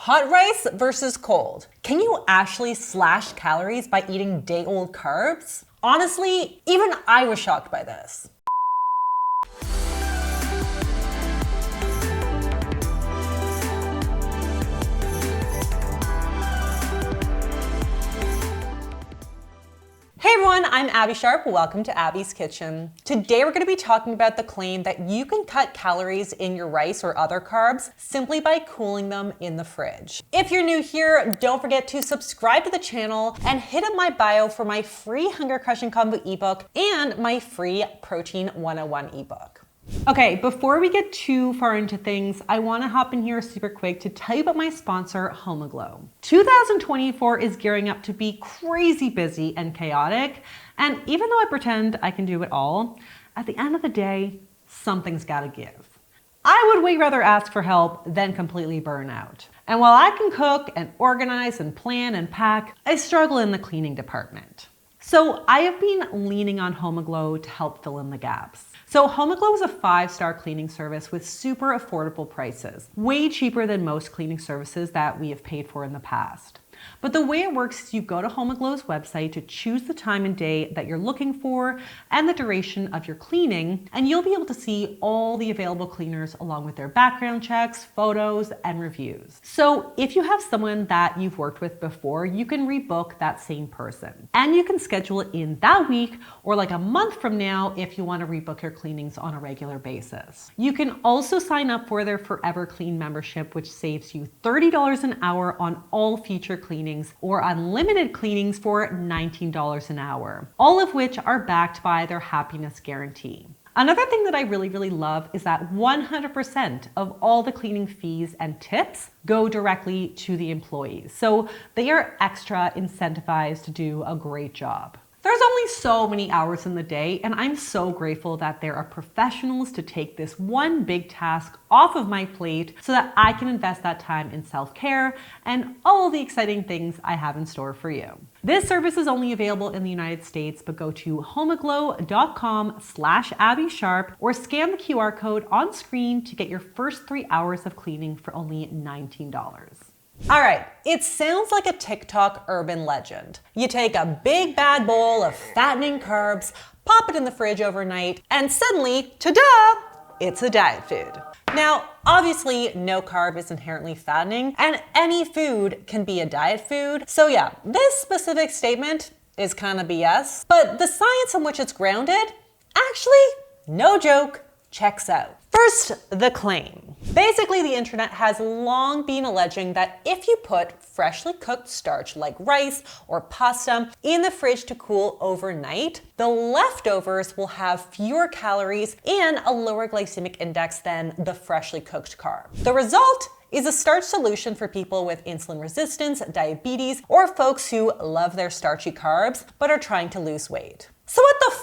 Hot rice versus cold. Can you actually slash calories by eating day-old carbs? Honestly, even I was shocked by this. Hey everyone, I'm Abbey Sharp. Welcome to Abby's Kitchen. Today we're going to be talking about the claim that you can cut calories in your rice or other carbs simply by cooling them in the fridge. If you're new here, don't forget to subscribe to the channel and hit up my bio for my free Hunger Crushing Combo ebook and my free Protein 101 ebook. Okay, before we get too far into things, I want to hop in here super quick to tell you about my sponsor, Homoglow. 2024 is gearing up to be crazy busy and chaotic, and even though I pretend I can do it all, at the end of the day, something's gotta give. I would way rather ask for help than completely burn out. And while I can cook and organize and plan and pack, I struggle in the cleaning department. So I have been leaning on Homoglow to help fill in the gaps. So Homoglow is a 5-star cleaning service with super affordable prices, way cheaper than most cleaning services that we have paid for in the past. But the way it works is you go to Homoglow's website to choose the time and day that you're looking for and the duration of your cleaning, and you'll be able to see all the available cleaners along with their background checks, photos, and reviews. So if you have someone that you've worked with before, you can rebook that same person. And you can schedule it in that week or like a month from now if you want to rebook your cleanings on a regular basis. You can also sign up for their Forever Clean membership, which saves you $30 an hour on all future cleanings or unlimited cleanings for $19 an hour, all of which are backed by their happiness guarantee. Another thing that I really love is that 100% of all the cleaning fees and tips go directly to the employees. So they are extra incentivized to do a great job. There's only so many hours in the day, and I'm so grateful that there are professionals to take this one big task off of my plate so that I can invest that time in self-care and all the exciting things I have in store for you. This service is only available in the United States, but go to homoglow.com/Abbey Sharp or scan the QR code on screen to get your first 3 hours of cleaning for only $19. All right, it sounds like a TikTok urban legend. You take a big bad bowl of fattening carbs, pop it in the fridge overnight, and suddenly, ta-da, it's a diet food. Now, obviously, no carb is inherently fattening, and any food can be a diet food. So yeah, this specific statement is kind of BS, but the science on which it's grounded, actually, no joke, checks out. First, the claim. Basically, the internet has long been alleging that if you put freshly cooked starch like rice or pasta in the fridge to cool overnight, the leftovers will have fewer calories and a lower glycemic index than the freshly cooked carb. The result is a starch solution for people with insulin resistance, diabetes, or folks who love their starchy carbs but are trying to lose weight. So what the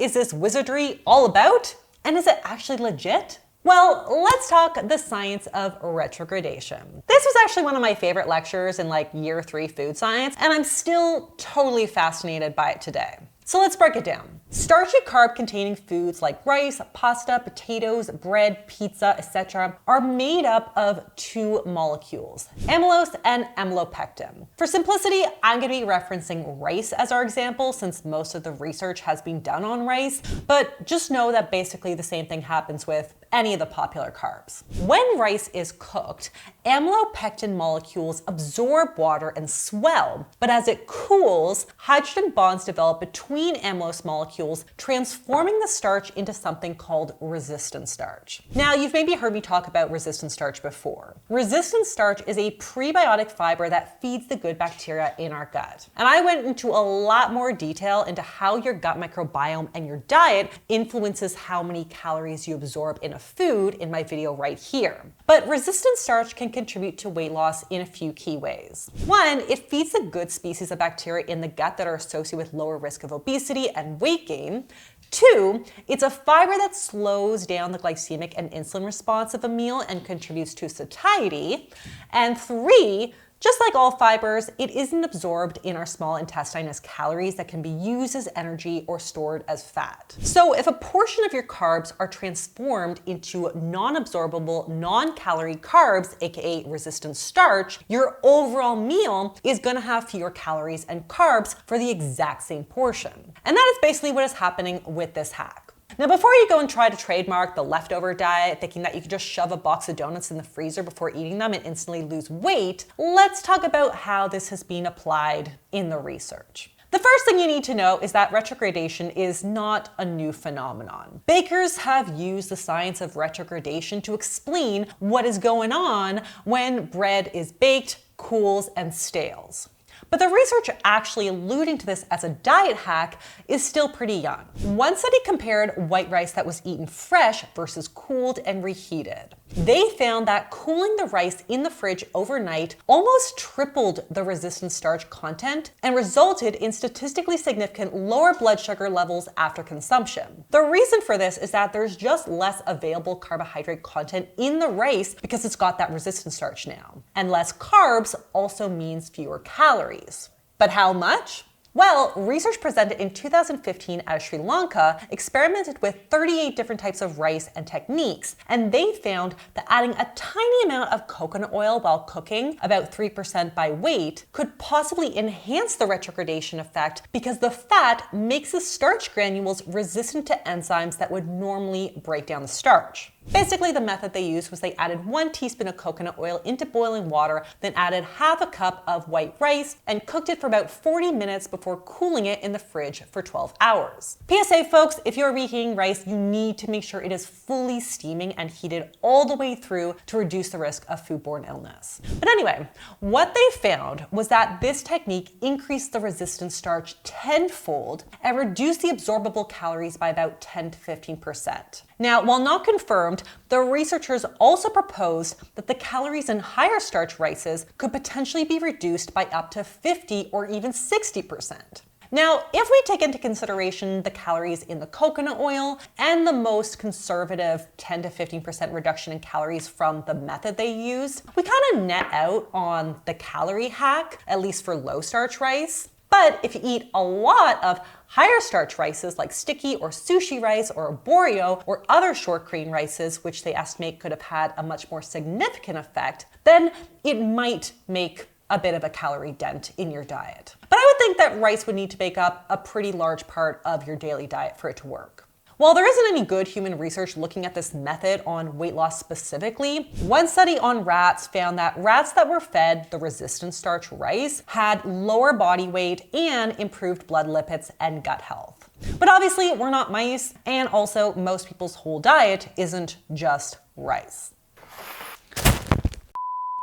is this wizardry all about? And is it actually legit? Well, let's talk the science of retrogradation. This was actually one of my favorite lectures in like year 3 food science, and I'm still totally fascinated by it today. So let's break it down. Starchy carb-containing foods like rice, pasta, potatoes, bread, pizza, etc. are made up of 2 molecules, amylose and amylopectin. For simplicity, I'm going to be referencing rice as our example since most of the research has been done on rice, but just know that basically the same thing happens with any of the popular carbs. When rice is cooked, amylopectin molecules absorb water and swell, but as it cools, hydrogen bonds develop between amylose molecules, transforming the starch into something called resistant starch. Now, you've maybe heard me talk about resistant starch before. Resistant starch is a prebiotic fiber that feeds the good bacteria in our gut. And I went into a lot more detail into how your gut microbiome and your diet influences how many calories you absorb in a food in my video right here. But resistant starch can contribute to weight loss in a few key ways. One, it feeds the good species of bacteria in the gut that are associated with lower risk of obesity and weight gain. 2, it's a fiber that slows down the glycemic and insulin response of a meal and contributes to satiety. And 3, Just like all fibers, it isn't absorbed in our small intestine as calories that can be used as energy or stored as fat. So if a portion of your carbs are transformed into non-absorbable, non-calorie carbs, aka resistant starch, your overall meal is gonna have fewer calories and carbs for the exact same portion. And that is basically what is happening with this hack. Now, before you go and try to trademark the leftover diet, thinking that you could just shove a box of donuts in the freezer before eating them and instantly lose weight, let's talk about how this has been applied in the research. The first thing you need to know is that retrogradation is not a new phenomenon. Bakers have used the science of retrogradation to explain what is going on when bread is baked, cools, and stales. But the research actually alluding to this as a diet hack is still pretty young. One study compared white rice that was eaten fresh versus cooled and reheated. They found that cooling the rice in the fridge overnight almost tripled the resistant starch content and resulted in statistically significant lower blood sugar levels after consumption. The reason for this is that there's just less available carbohydrate content in the rice because it's got that resistant starch now. And less carbs also means fewer calories. But how much? Well, research presented in 2015 out of Sri Lanka experimented with 38 different types of rice and techniques, and they found that adding a tiny amount of coconut oil while cooking, about 3% by weight, could possibly enhance the retrogradation effect because the fat makes the starch granules resistant to enzymes that would normally break down the starch. Basically, the method they used was they added 1 teaspoon of coconut oil into boiling water, then added half a cup of white rice and cooked it for about 40 minutes before cooling it in the fridge for 12 hours. PSA folks, if you're reheating rice, you need to make sure it is fully steaming and heated all the way through to reduce the risk of foodborne illness. But anyway, what they found was that this technique increased the resistant starch tenfold and reduced the absorbable calories by about 10 to 15%. Now, while not confirmed, the researchers also proposed that the calories in higher starch rices could potentially be reduced by up to 50 or even 60%. Now, if we take into consideration the calories in the coconut oil and the most conservative 10 to 15% reduction in calories from the method they used, we kind of net out on the calorie hack, at least for low starch rice. But if you eat a lot of higher starch rices like sticky or sushi rice or arborio or other short grain rices, which they estimate could have had a much more significant effect, then it might make a bit of a calorie dent in your diet. But I would think that rice would need to make up a pretty large part of your daily diet for it to work. While there isn't any good human research looking at this method on weight loss specifically, one study on rats found that rats that were fed the resistant starch rice had lower body weight and improved blood lipids and gut health. But obviously, we're not mice, and also most people's whole diet isn't just rice.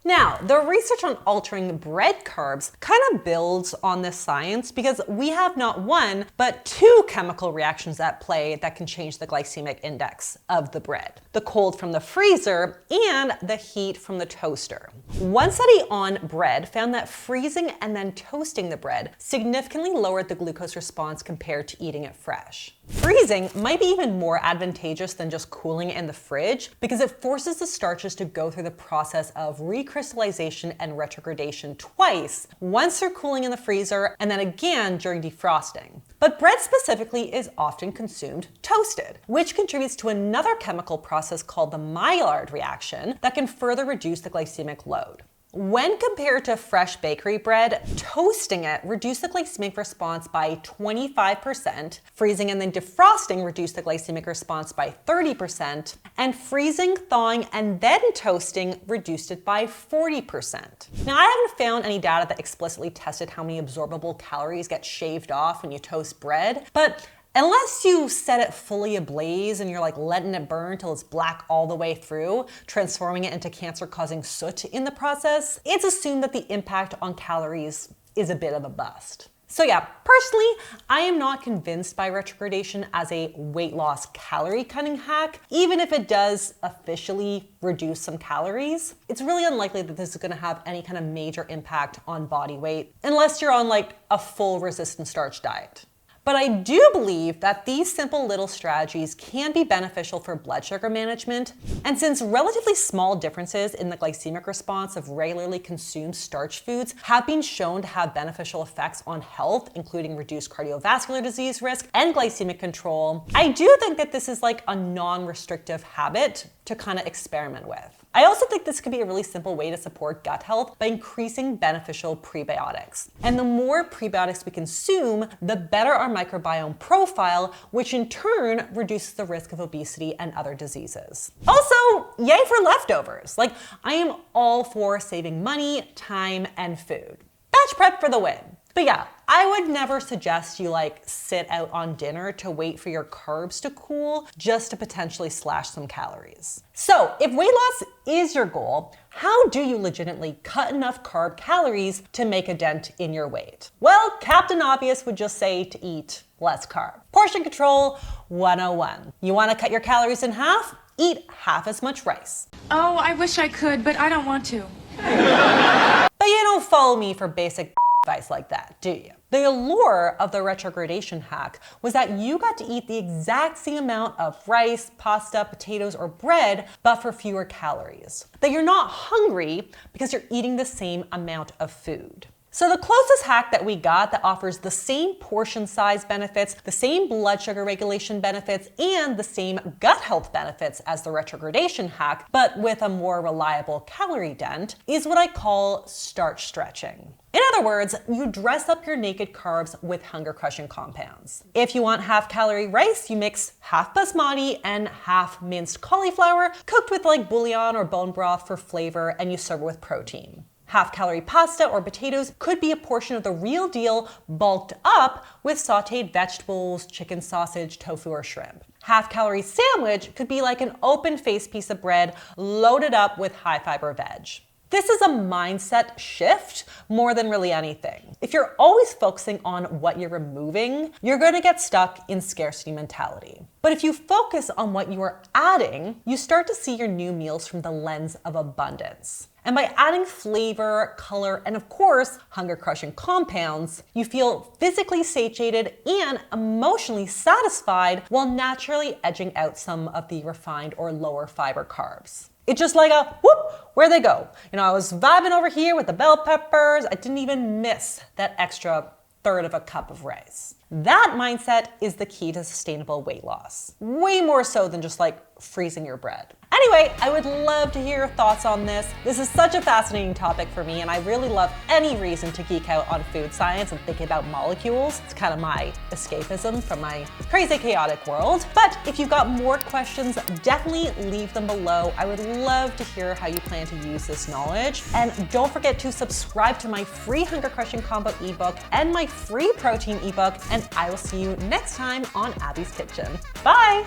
Now, the research on altering bread carbs kind of builds on this science because we have not one, but 2 chemical reactions at play that can change the glycemic index of the bread: the cold from the freezer and the heat from the toaster. One study on bread found that freezing and then toasting the bread significantly lowered the glucose response compared to eating it fresh. Freezing might be even more advantageous than just cooling it in the fridge because it forces the starches to go through the process of recrystallization and retrogradation twice, once through cooling in the freezer and then again during defrosting. But bread specifically is often consumed toasted, which contributes to another chemical process called the Maillard reaction that can further reduce the glycemic load. When compared to fresh bakery bread, toasting it reduced the glycemic response by 25%, freezing and then defrosting reduced the glycemic response by 30%, and freezing, thawing, and then toasting reduced it by 40%. Now, I haven't found any data that explicitly tested how many absorbable calories get shaved off when you toast bread, but unless you set it fully ablaze and you're like letting it burn till it's black all the way through, transforming it into cancer-causing soot in the process, it's assumed that the impact on calories is a bit of a bust. So yeah, personally, I am not convinced by retrogradation as a weight loss calorie cutting hack. Even if it does officially reduce some calories, it's really unlikely that this is gonna have any kind of major impact on body weight unless you're on like a full resistant starch diet. But I do believe that these simple little strategies can be beneficial for blood sugar management. And since relatively small differences in the glycemic response of regularly consumed starch foods have been shown to have beneficial effects on health, including reduced cardiovascular disease risk and glycemic control, I do think that this is like a non-restrictive habit to kind of experiment with. I also think this could be a really simple way to support gut health by increasing beneficial prebiotics. And the more prebiotics we consume, the better our microbiome profile, which in turn reduces the risk of obesity and other diseases. Also, yay for leftovers. Like, I am all for saving money, time, and food. Batch prep for the win. But yeah, I would never suggest you like sit out on dinner to wait for your carbs to cool just to potentially slash some calories. So if weight loss is your goal, how do you legitimately cut enough carb calories to make a dent in your weight? Well, Captain Obvious would just say to eat less carb. Portion control 101. You want to cut your calories in half? Eat half as much rice. Oh, I wish I could, but I don't want to. But you don't follow me for basic advice like that, do you? The allure of the retrogradation hack was that you got to eat the exact same amount of rice, pasta, potatoes, or bread, but for fewer calories. That you're not hungry because you're eating the same amount of food. So the closest hack that we got that offers the same portion size benefits, the same blood sugar regulation benefits, and the same gut health benefits as the retrogradation hack, but with a more reliable calorie dent, is what I call starch stretching. In other words, you dress up your naked carbs with hunger-crushing compounds. If you want half-calorie rice, you mix half basmati and half minced cauliflower, cooked with like bouillon or bone broth for flavor, and you serve it with protein. Half-calorie pasta or potatoes could be a portion of the real deal bulked up with sauteed vegetables, chicken sausage, tofu, or shrimp. Half-calorie sandwich could be like an open-faced piece of bread loaded up with high-fiber veg. This is a mindset shift more than really anything. If you're always focusing on what you're removing, you're going to get stuck in scarcity mentality. But if you focus on what you are adding, you start to see your new meals from the lens of abundance. And by adding flavor, color, and of course, hunger-crushing compounds, you feel physically satiated and emotionally satisfied while naturally edging out some of the refined or lower fiber carbs. It's just like a whoop, where they go. You know, I was vibing over here with the bell peppers. I didn't even miss that extra third of a cup of rice. That mindset is the key to sustainable weight loss. Way more so than just like freezing your bread. Anyway, I would love to hear your thoughts on this. This is such a fascinating topic for me, and I really love any reason to geek out on food science and thinking about molecules. It's kind of my escapism from my crazy, chaotic world. But if you've got more questions, definitely leave them below. I would love to hear how you plan to use this knowledge. And don't forget to subscribe to my free Hunger Crushing Combo ebook and my free protein ebook, and I will see you next time on Abby's Kitchen. Bye!